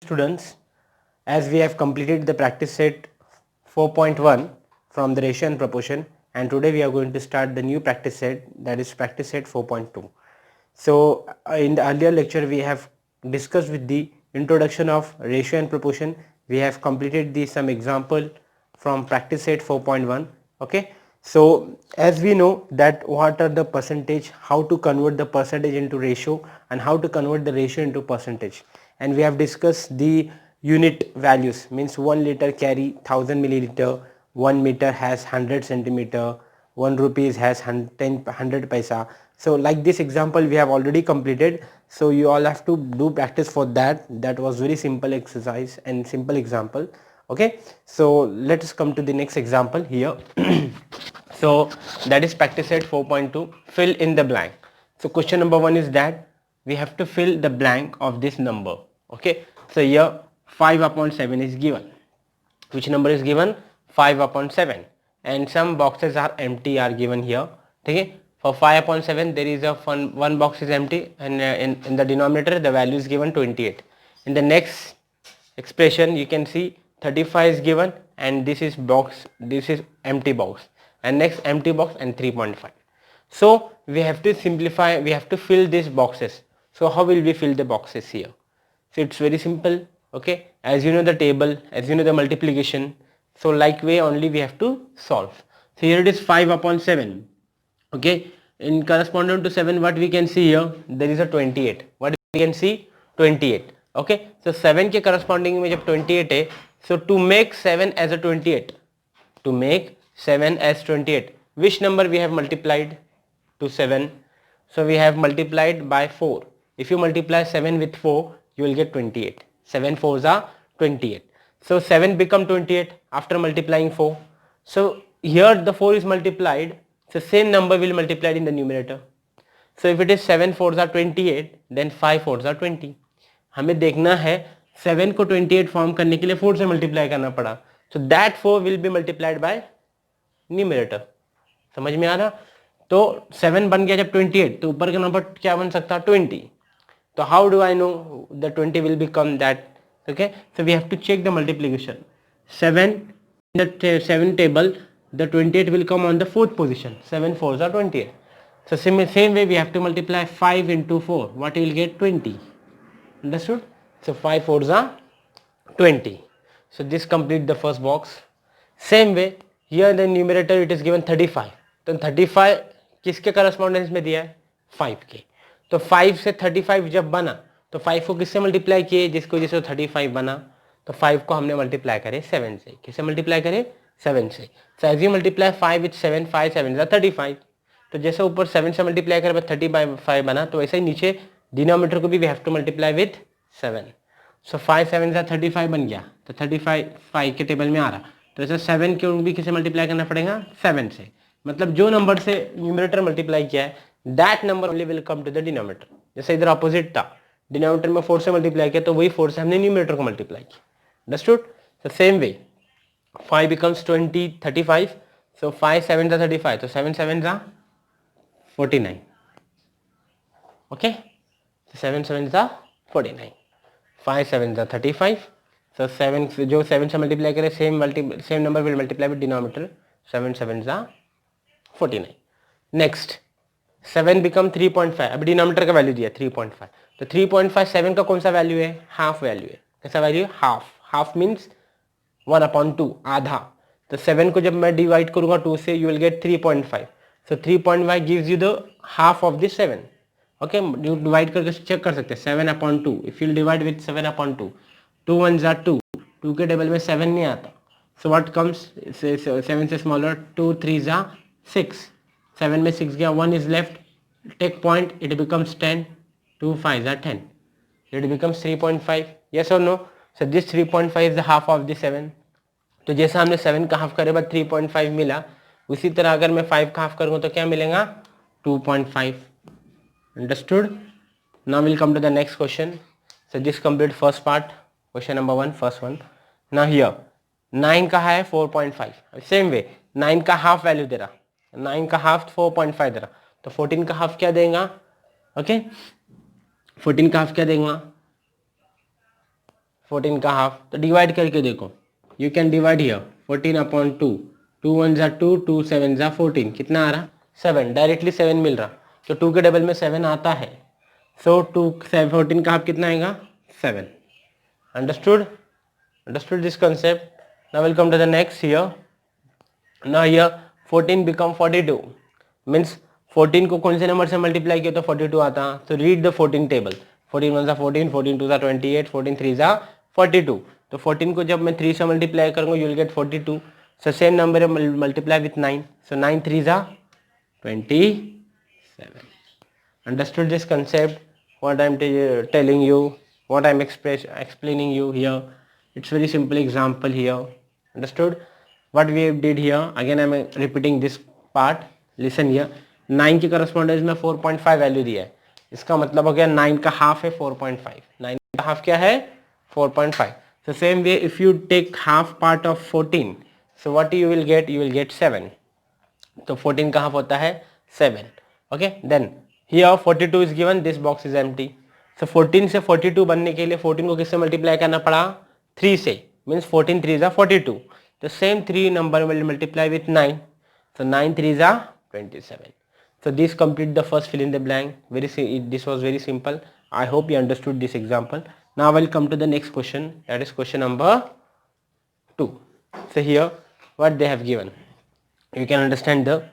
Students, as we have completed the practice set 4.1 from the ratio and proportion, and today we are going to start the new practice set, that is practice set 4.2. So in the earlier lecture we have discussed with the introduction of ratio and proportion. We have completed the some example from practice set 4.1. Okay, so as we know that what are the percentage, how to convert the percentage into ratio and how to convert the ratio into percentage, and we have discussed the unit values, means 1 liter carry 1000 milliliter, 1 meter has 100 centimeter, 1 rupees has 100 paisa. So like this example we have already completed, so you all have to do practice for that. That was very simple exercise and simple example. Okay, so let us come to the next example here. So that is practice set 4.2, fill in the blank. So question number 1 is that we have to fill the blank of this number. Okay, so here 5 upon 7 is given. Which number is given? 5 upon 7, and some boxes are empty are given here. Okay, for 5 upon 7 there is a one box is empty, and in the denominator the value is given 28. In the next expression you can see 35 is given, and this is box, this is empty box, and next empty box and 3.5. So we have to simplify, we have to fill these boxes. So how will we fill the boxes here? So it's very simple. Okay, as you know the table, as you know the multiplication, so like way only we have to solve. So here it is 5 upon 7. Okay, in corresponding to 7 what we can see here, there is a 28. What we can see? 28. Okay, so 7 के corresponding में जब 28 है, so to make 7 as a 28, to make 7 as 28, which number we have multiplied to 7? So we have multiplied by 4. If you multiply 7 with 4, you will get 28. 7 4s are 28. So 7 become 28 after multiplying 4. So here the 4 is multiplied, so same number will multiplied in the numerator. So if it is 7 4s are 28, then 5 4s are 20. हमें देखना है 7 को 28 form करने के लिए 4 से multiply करना पड़ा, so that 4 will be multiplied by numerator. समझ में आ रहा? तो 7 बन गया जब 28, तो ऊपर का नंबर क्या बन सकता? 20. तो how do I know the 20 will become that? Okay, so we have to check the multiplication. 7 in the 7 table, the 28 will come on the 4th position. 7 4s are 28. So same way we have to multiply 5 into 4. What you will get? 20. Understood? So 5 4s are 20. So this complete the first box. Same way here in the numerator it is given 35. तो 35 किसके correspondence में दिया है? 5 के. तो 5 से 35 जब बना तो 5 को किससे मल्टीप्लाई किए? जिसको जिसको 35 बना, तो 5 को हमने मल्टीप्लाई करे 7 से. किससे मल्टीप्लाई करे? 7 से. So as you multiply 5 with 7, 5 7 is 35. तो जैसे ऊपर 7 से मल्टीप्लाई करे 35 बना, तो वैसे ही नीचे डिनोमिनेटर को भी we have to multiply with 7. So 5 7 is 35 बन गया, तो 35 5 के टेबल में आ रहा, तो ऐसे 7 को भी किसे मल्टीप्लाई करना पड़ेगा? 7 से. मतलब जो नंबर से न्यूमरेटर मल्टीप्लाई किया है that number only will come to the denominator. जैसे इधर अपोजिट था, डिनोमिनेटर में 4 से मल्टीप्लाई किया, तो वही 4 से हमने न्यूमरेटर को मल्टीप्लाई किया. Understood? So same way 5 becomes 20 35. So 5 7 are 35, so 7 7 are 49. Okay, so 7 7 are 49. 5 7 are 35. So 7 जो 7 से मल्टीप्लाई करे same number will multiply with denominator. 7 7 are 49. Next 7 become 3.5. अब डिनोमिनेटर का वैल्यू दिया 3.5, तो 3.5 7 का कौन सा वैल्यू है? हाफ वैल्यू है. कैसा वैल्यू है? हाफ. हाफ मीन्स 1/2, आधा. तो 7 को जब मैं डिवाइड करूंगा 2 से, you will get 3.5. So 3.5 gives you the half of this 7. Okay, divide करके चेक कर सकते हैं. 7/2 if you divide with 7/2, 2 1s are 2. 2 के टेबल में 7 नहीं आता, सो व्हाट कम्स? 7 से स्मॉलर. 2 3s are 6. 7 में 6 गया, 1 is left. Take point, it becomes 10. 2 5s are 10. It becomes 3.5. Yes or no? So this 3.5 is the half of the 7. तो जैसा हमने 7 का हाफ करे बाद 3.5 मिला, उसी तरह अगर मैं 5 का हाफ करूँगा तो क्या मिलेगा? 2.5. Understood? Now we'll come to the next question. So this complete first part. Question number 1, first one. Now here 9 का है 4.5. Same way 9 का हाफ वैल्यू दे रहा, 9 का हाफ 4.5 दे रहा, तो 14 का हाफ क्या देगा? ओके, 14 का हाफ क्या देगा? 14 का हाफ, तो डिवाइड करके देखो, you can divide here 14 upon 2, 2 1 जा 2, 2 7 जा 14, कितना आ रहा 7, डायरेक्टली 7 मिल रहा, तो 2 के डबल में 7 आता है, सो 2 14 का हाफ कितना आएगा 7. Understood, understood this concept. Now we'll come to the next here. Now here 14 become 42, means 14 को कौन से नंबर से मल्टीप्लाई किया तो 42 आता, तो रीड द 14 टेबल, 14 1 14, 14 2 28, 14 3 42, तो 14 को जब मैं 3 से मल्टीप्लाई करूँगा you will get 42, so same number multiply with 9, so 9 3 27. Understood this concept, what I'm telling you, what I'm explaining you here? It's very simple example here. Understood what we did here? Again I'm repeating this part. Listen here, 9 की correspondence में 4.5 value दिया है, इसका मतलब हो गया 9 का half है 4.5, 9 का हाफ क्या है 4.5. So same way if you take half part of 14, so what you will get, you will get 7, तो 14 का हाफ होता है 7. Okay, then here 42 is given, this box is empty. So 14 से 42 बनने के लिए 14 को किससे मल्टीप्लाई करना पड़ा 3 से, means 14 3 is 42, तो same 3 number will multiply with 9, so 9 3 is 27. So this complete the first fill in the blank. This was very simple. I hope you understood this example. Now I will come to the next question, that is question number 2. So here what they have given, you can understand the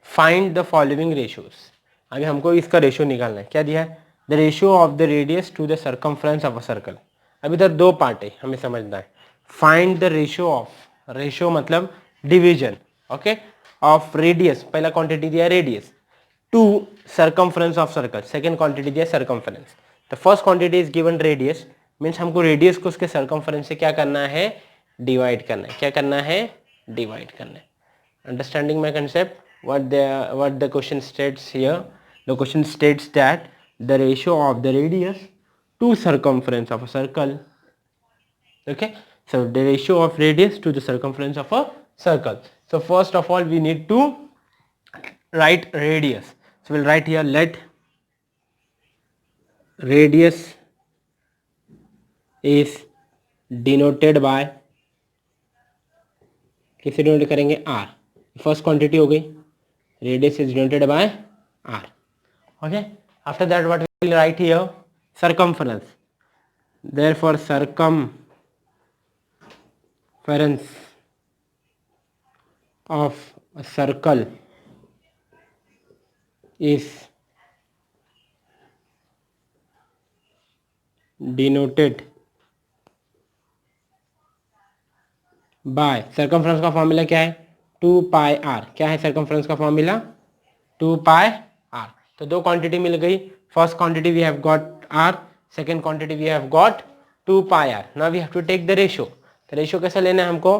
find the following ratios. आगे हमको इसका ratio निकालना है, क्या दिया है, the ratio of the radius to the circumference of a circle. अब इधर दो पार्ट है, हमें समझना है. Find the ratio of, ratio मतलब डिवीजन, ओके, ऑफ रेडियस, पहला क्वांटिटी दिया है radius, to circumference of circle, second quantity दिया है circumference. The first quantity is given radius, means हमको रेडियस को उसके सर्कमफ्रेंस से क्या करना है, डिवाइड करना है. क्या करना है, डिवाइड करना है. Understanding my concept, what the question states here, the question states that the ratio of the radius to circumference of a circle. Okay, so the ratio of radius to the circumference of a circle. So first of all we need to write radius, so we'll write here, let radius is denoted by, किसे denote करेंगे, r. First quantity हो गई, radius is denoted by R. Okay, after that what we will write here, circumference, therefore circumference of a circle is denoted by, circumference का formula क्या है, 2 pi are. क्या है circumference का formula, 2 pi are. तो दो क्वांटिटी मिल गई, first quantity we have got R, second quantity we have got 2 pi R. Now we have to take the ratio. तो रेशियो कैसे लेना है हमको,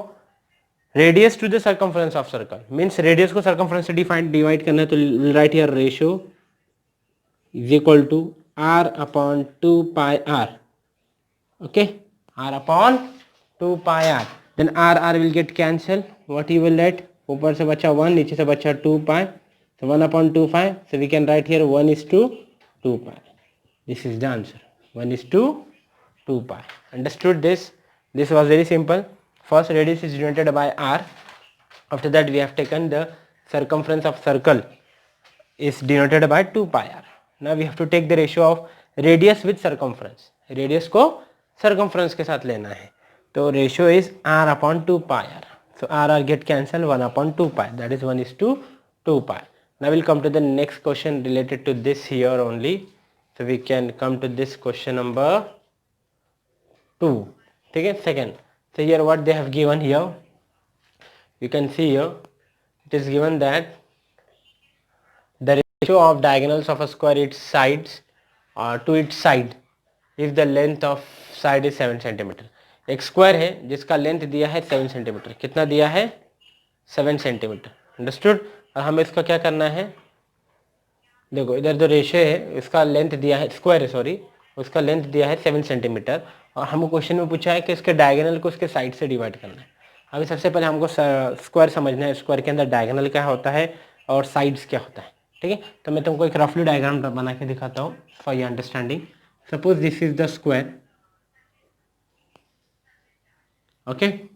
radius to the circumference of circle, means radius को सर्कमफ्रेंस से divide करना है, तो will write here ratio is equal to R upon 2 pi R. Okay, R upon 2 pi R. Then R R will get cancel, what you will write, ऊपर से बचा 1, नीचे से बचा 2 पाई, so 1 upon 2 pi, so we can write here 1 is to 2 pi. This is the answer, 1 is to 2 pi. Understood this? This was very simple. First radius is denoted by r, after that we have taken the circumference of circle is denoted by 2 pi r. Now we have to take the ratio of radius with circumference. Radius को circumference के साथ लेना है, तो ratio is r upon 2 pi r. So r get cancelled, 1 upon 2 pi, that is 1 is to 2 pi. Now we'll come to the next question related to this here only. So we can come to this question number 2. ठीक है, second. So here what they have given here, you can see here it is given that the ratio of diagonals of a square its sides to its side if the length of side is 7 centimeter. एक square है जिसका length दिया है 7 centimetre, कितना दिया है 7 centimetre. Understood. और हमें इसका क्या करना है, देखो इधर जो रेशियो है इसका लेंथ दिया है, स्क्वायर है सॉरी, उसका लेंथ दिया है 7 सेंटीमीटर, और हमको क्वेश्चन में पूछा है कि इसके डायगोनल को उसके साइड से डिवाइड करना है. अभी सबसे पहले हमको स्क्वायर समझना है, स्क्वायर के अंदर डायगोनल क्या होता है और साइड्स क्या होता है. ठीक है, तो मैं तुमको एक रफली डायग्राम बना के दिखाता हूँ for your understanding. Suppose this is the square, Okay,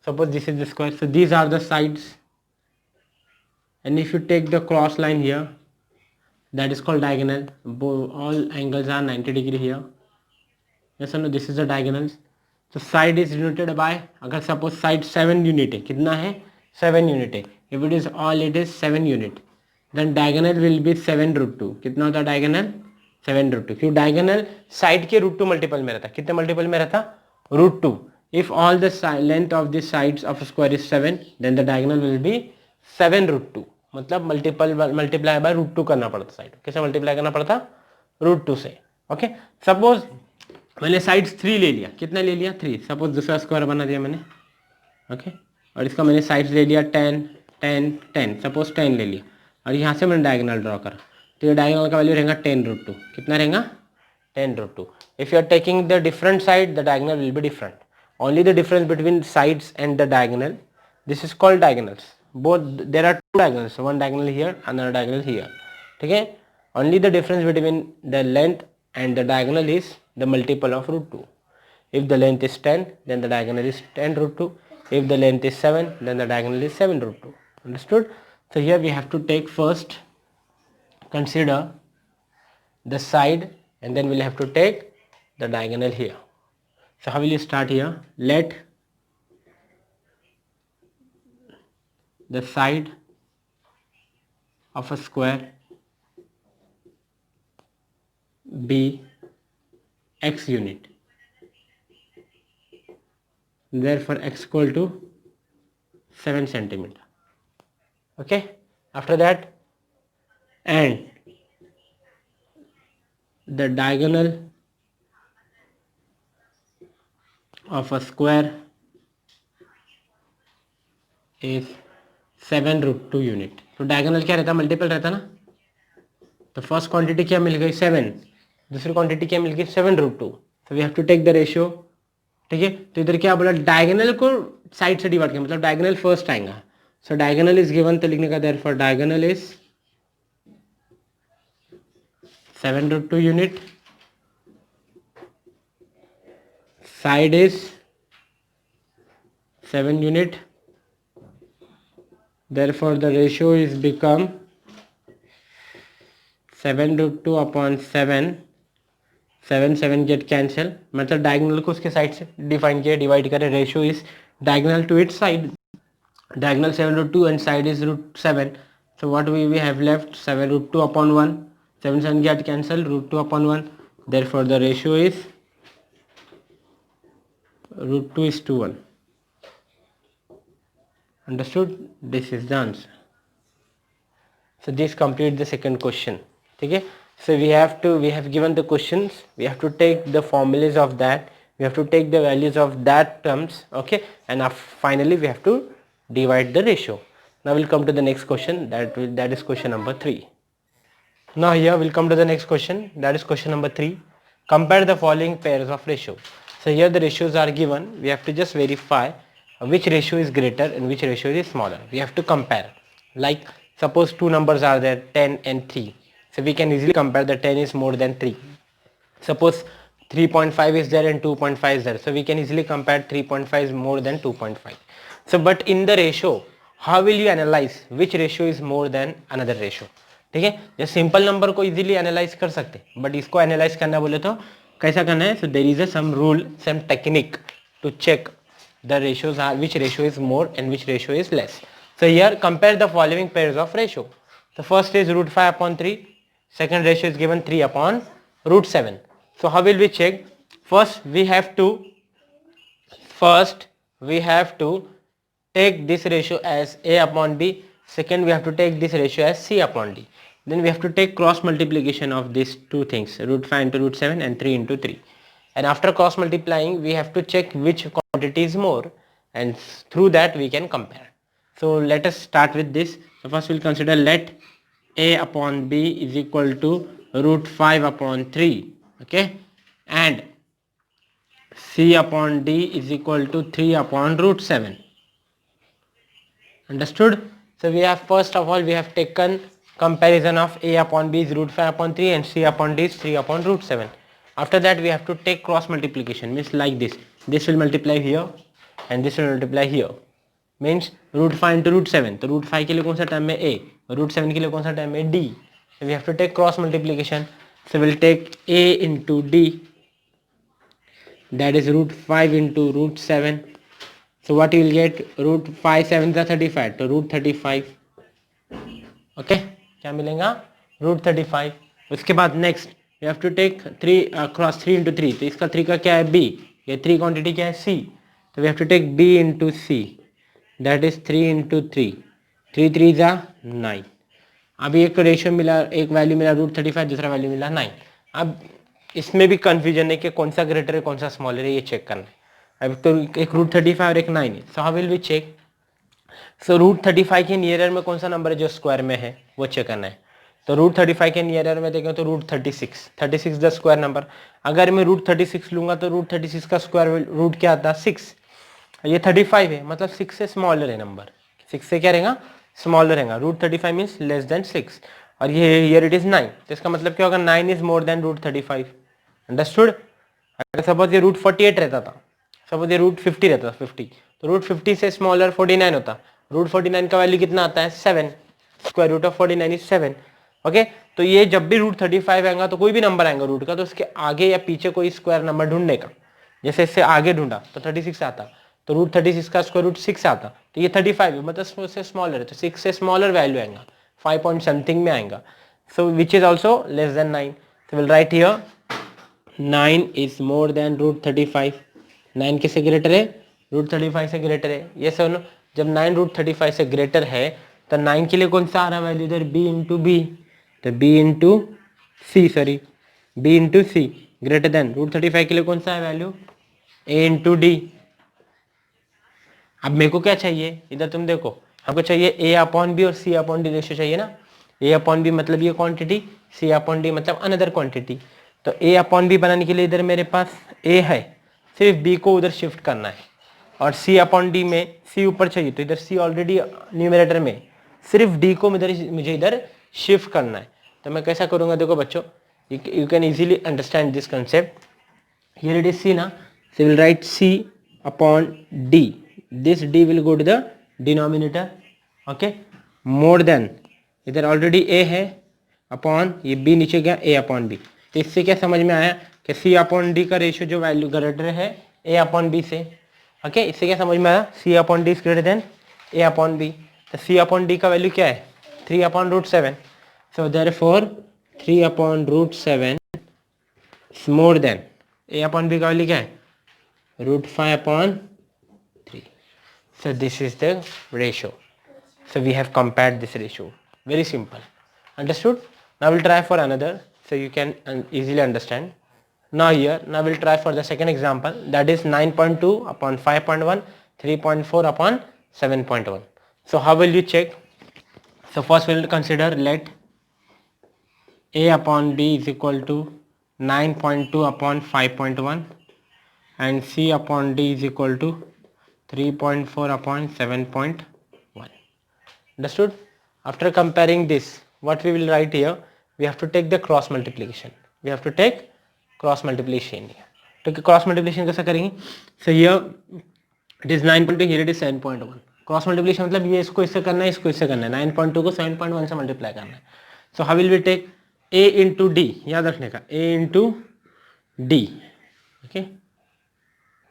suppose this is the square, so these are the sides, and if you take the cross line here, that is called diagonal. All angles are 90 degree here. Yes or no? This is the diagonal. So side is denoted by, अगर suppose side 7 unit है, कितना है 7 unit है. If it is all, it is 7 unit, then diagonal will be 7 root 2. कितना होता है diagonal 7 root 2, क्यों diagonal side के root 2 multiple में रहता. कितने multiple में रहता root 2. If all the length of the sides of a square is 7, then the diagonal will be 7 root 2. मतलब मल्टीप्लाई बाय रूट 2 करना पड़ता. साइड कैसे मल्टीप्लाई करना पड़ता रूट 2 से. ओके, सपोज मैंने साइड्स 3 ले लिया. कितना ले लिया 3. सपोज दूसरा स्क्वायर बना दिया मैंने. ओके, और इसका मैंने साइड्स ले लिया 10 10 10. सपोज 10 ले लिया और यहाँ से मैंने डायगोनल ड्रॉ करा, तो ये डायगोनल का वैल्यू रहेगा 10 रूट 2. कितना रहेगा 10 root 2. If you are taking the different side, the diagonal will be different. Only the difference between sides and the diagonal, this is called diagonals. Both there are two diagonals, one diagonal here, another diagonal here. ठीक है, only the difference between the length and the diagonal is the multiple of root 2. If the length is 10, then the diagonal is 10 root 2. If the length is 7, then the diagonal is 7 root 2. Understood? So here we have to take first, consider the side, and then we'll have to take the diagonal here. So how will you start here? Let the side of a square be x unit, therefore x equal to 7 centimeter. Okay, after that, and the diagonal of a square is 7 root 2 unit. तो diagonal क्या रहता, multiple रहता ना. तो first quantity क्या मिल गई 7, दूसरी quantity क्या मिल गई 7 रूट 2. तो we have to take the ratio. ठीक है, तो इधर क्या बोला, डायगोनल को साइड से डिवाइड किया, मतलब डायगोनल फर्स्ट आएगा. सो डायगोनल इज गिवन, तो लिखने का therefore diagonal is 7 root 2 unit, side is 7 unit, therefore the ratio is become 7 root 2 upon 7. 7 get cancel, मतलब डायगोनल को उसके साइड से डिफाइन किया, डिवाइड करें. Ratio is diagonal to its side, diagonal 7 root 2 and side is root 7. So what we have left 7 root 2 upon 1. 7 get cancel, root 2 upon 1. Therefore the ratio is root 2 is to 1. Understood? This is the answer. So this completes the second question. ठीक है, so we have given the questions, we have to take the formulas of that, we have to take the values of that terms. Okay, and finally we have to divide the ratio. Now we'll come to the next question, that is question number 3. Now here we'll come to the next question, that is question number 3. Compare the following pairs of ratio. So here the ratios are given, we have to just verify which ratio is greater and which ratio is smaller. We have to compare, like suppose two numbers are there, 10 and 3. So we can easily compare the 10 is more than 3. Suppose 3.5 is there and 2.5 is there. So we can easily compare 3.5 is more than 2.5. So but in the ratio, how will you analyze which ratio is more than another ratio? ठीक है, ये simple number को easily analyse कर सकते हैं, but इसको analyse करना बोले तो कैसा करना है. So there is a some rule, some technique to check the ratios are, which ratio is more and which ratio is less. So here compare the following pairs of ratio. The first is root 5 upon 3, second ratio is given 3 upon root 7. So how will we check? First we have to take this ratio as A upon B, second we have to take this ratio as C upon D. Then we have to take cross multiplication of these two things, root 5 into root 7 and 3 into 3. And after cross multiplying we have to check which quantity is more, and through that we can compare. So let us start with this. So first we'll consider let A upon B is equal to root 5 upon 3, okay, and C upon D is equal to 3 upon root 7. Understood? So we have, first of all we have taken comparison of A upon B is root 5 upon 3 and C upon D is 3 upon root 7. After that we have to take cross multiplication, means like this will multiply here, and this will multiply here, means √5 into √7, तो √5 के लिए कौन सा term है a, √7 के लिए कौन सा टर्म है d, so we have to take cross multiplication, so we'll take a into d, that is √5 into √7, so what you will get, √5 7 is 35, तो √35, ओके क्या मिलेगा, √35। उसके बाद next we have to take 3 cross 3 into 3, तो इसका 3 का क्या है b, ये 3 क्वांटिटी क्या है c, तो we have to take b into c, that is 3 into 3, 3 3 जा 9। अभी एक रेशियो मिला, एक वैल्यू मिला √35, दूसरा वैल्यू मिला 9। अब इसमें भी कंफ्यूजन है कि कौन सा ग्रेटर है कौन सा स्मॉलर है, ये चेक करना है। अब तो एक √35 और एक 9 है, so how will we check, so √35 के नियरर में कौन सा नंबर है जो स्क्वायर में है वो चेक करना है। तो √35 के नियरर में देखें तो √36, 36 द स्क्वायर नंबर, अगर मैं √36 लूंगा तो √36 का स्क्वायर रूट क्या आता है 6, ये 35 है मतलब 6 से स्मॉलर है नंबर, 6 से क्या रहेगा स्मॉलर रहेगा, √35 मीन्स लेस देन 6, और ये हियर इट इज 9, तो इसका मतलब क्या होगा 9 इज मोर देन √35, अंडरस्टूड। अगर सपोज ये √48 रहता था, सपोज ये √50 रहता था 50, तो √50 से स्मॉलर 49 होता, √49 का वैल्यू कितना आता है 7, square root of 49 is 7, okay. तो ये जब भी √35 आएगा तो कोई भी नंबर आएगा रूट का, तो उसके आगे या पीछे कोई स्क्वायर नंबर ढूंढने का, जैसे इससे आगे ढूंढा तो 36 आता, तो √36 का स्क्वायर रूट 6 आता, तो ये 35 है मतलब उससे स्मॉलर है, तो 6 से स्मॉलर वैल्यू आएगा 5 पॉइंट समथिंग में आएगा, so which is also less than 9, so we'll write here 9 is more than √35, 9 किससे ग्रेटर है √35 से ग्रेटर है, ये सुनो जब 9 √35 से ग्रेटर है तो 9 के लिए कौन सा आ रहा वैल्यू इधर b इंटू बी, तो b into C, sorry b into सी ग्रेटर देन √35 के लिए कौन सा है वैल्यू a इंटू डी। अब मेरे को क्या चाहिए इधर तुम देखो, हमको चाहिए a अपॉन बी और c अपॉन डी रेशियो चाहिए ना, a अपॉन बी मतलब ये क्वांटिटी, c अपॉन डी मतलब अनदर क्वांटिटी, तो a अपॉन बी बनाने के लिए इधर मेरे पास a है, सिर्फ b को उधर शिफ्ट करना है, और c अपॉन डी में c ऊपर चाहिए, तो इधर c ऑलरेडी न्यूमरेटर में, सिर्फ d को मुझे इधर शिफ्ट करना है। तो मैं कैसा करूँगा देखो बच्चों, you can easily understand this concept, here it is c ना, so we'll write c upon d, this d will go to the denominator, okay, more than इधर ऑलरेडी a है अपॉन ये b नीचे गया a अपॉन b, तो इससे क्या समझ में आया कि c अपॉन d का रेशियो जो वैल्यू ग्रेटर है a अपॉन b से, ओके इससे क्या समझ में आया c upon d is greater than a upon b, तो c अपॉन d का वैल्यू क्या है 3 upon √7, so therefore 3 upon √7 is more than a upon b का वैल्यू क्या है √5 upon 3, so this is the ratio, so we have compared this ratio, very simple, understood। Now we'll try for another, so you can easily understand। Now here, now we'll try for the second example, that is 9.2 upon 5.1, 3.4 upon 7.1, so how will you check, so first we'll consider let a upon b is equal to 9.2 upon 5.1 and c upon d is equal to 3.4 upon 7.1, understood। After comparing this, what we will write here, we have to take the cross multiplication, we have to take cross multiplication here, तो cross multiplication कैसा करेंगे, so here it is 9.2, here it is 7.1, cross multiplication मतलब ये इसको इससे करना है, इसको इससे करना है, 9.2 को 7.1 से मल्टीप्लाई करना है, so how will we take a into d, याद रखने का a into d, okay,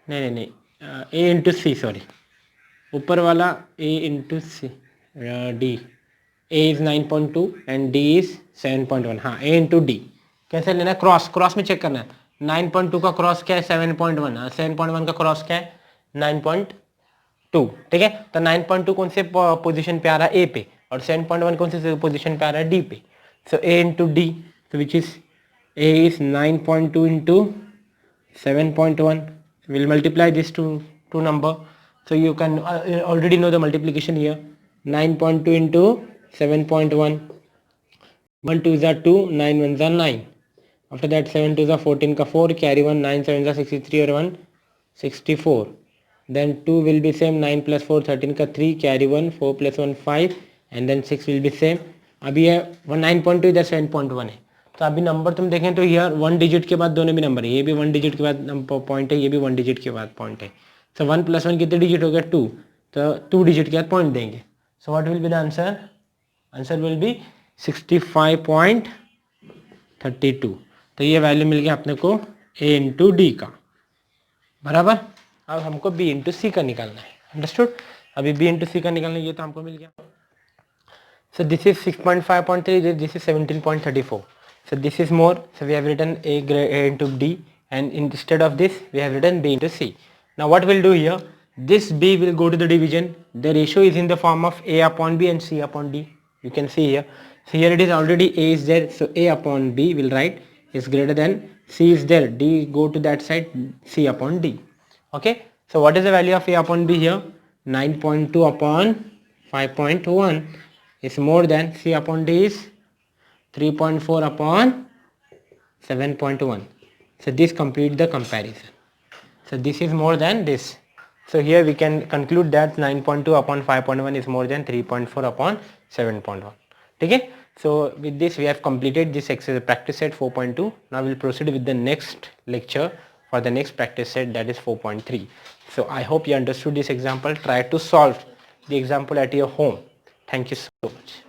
नहीं a इंटू सी, सॉरी ऊपर वाला a into C D, a is 9.2 and d is 7.1, हाँ a इंटू डी कैसे लेना है, क्रॉस में चेक करना है, 9.2 का क्रॉस क्या है 7.1, 7.1 का क्रॉस क्या है 9.2, ठीक है, तो 9.2 कौन से पोजीशन पे आ रहा है a पे, और 7.1 कौन से पोजीशन पे आ रहा है d पे, सो a into D, so which is a is 9.2 into 7.1, we'll multiply this two number, so you can already know the multiplication here, 9.2 into 7.1, 1 2 is 2, 9 1 is 9, after that 7 2 is 14 का 4, carry 1, 9 7 is 63 और 1 64, then 2 will be same, 9 plus 4 13 का 3, carry 1, 4 plus 1 5 and then 6 will be same। अभी है 9.2 इधर 7.1 है, तो अभी number तुम देखें तो यार 1 डिजिट के बाद दोनों भी नंबर है, ये भी 1 डिजिट के बाद पॉइंट है, ये भी 1 डिजिट के बाद पॉइंट है, So 1 plus 1 कितने डिजिट हो गया 2, तो 2 डिजिट के बाद पॉइंट देंगे. So what will be the answer? Answer will be 65.32. तो ये वैल्यू मिल गया अपने को A इंटू डी का, बराबर. अब हमको B इंटू सी का निकालना है. अंडरस्टूड. अभी B इंटू सी का निकालना है, ये तो हमको मिल गया. So this is 6.5.3, this is 17.34. So this is more, so we have written A into D, and instead of this we have written B into C. Now what we'll do here, this B will go to the division. The ratio is in the form of A upon B and C upon D. You can see here. So here it is already A is there, so A upon B will write is greater than C is there, D go to that side, C upon D. Okay. So what is the value of A upon B here? 9.2 upon 5.1 is more than C upon D is 3.4 upon 7.1. So this complete the comparison. So this is more than this. So here we can conclude that 9.2 upon 5.1 is more than 3.4 upon 7.1. Okay. So with this we have completed this exercise practice set 4.2. Now we will proceed with the next lecture for the next practice set, that is 4.3. So I hope you understood this example. Try to solve the example at your home. Thank you so much.